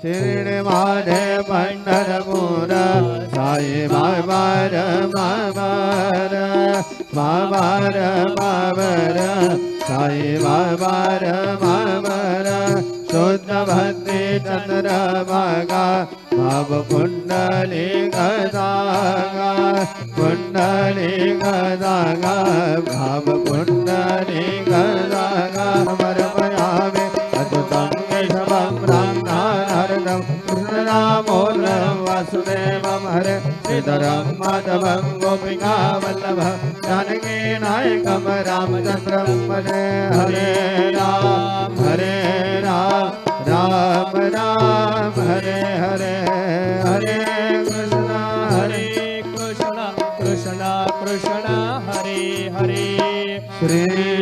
शिरडी माझे पंढरपूर साई बाबार माबार माबार माबार साई बाबार माबार शुद्ध भक्ति चंद्रभागा भाव कुंडली गदागा कुंडली गदागा भाव कुंडली गदागा अमर पयावे अद्भुतं केशवं ब्रह्मानंदं कृष्णनामोल्लं वासुदेवं हरे श्रीधरं माधवं गोपिका वल्लभं जानकी नायकं रामचन्द्रं भजे हरे राम राम राम हरे हरे हरे कृष्ण कृष्ण कृष्ण कृष्ण हरे हरे श्री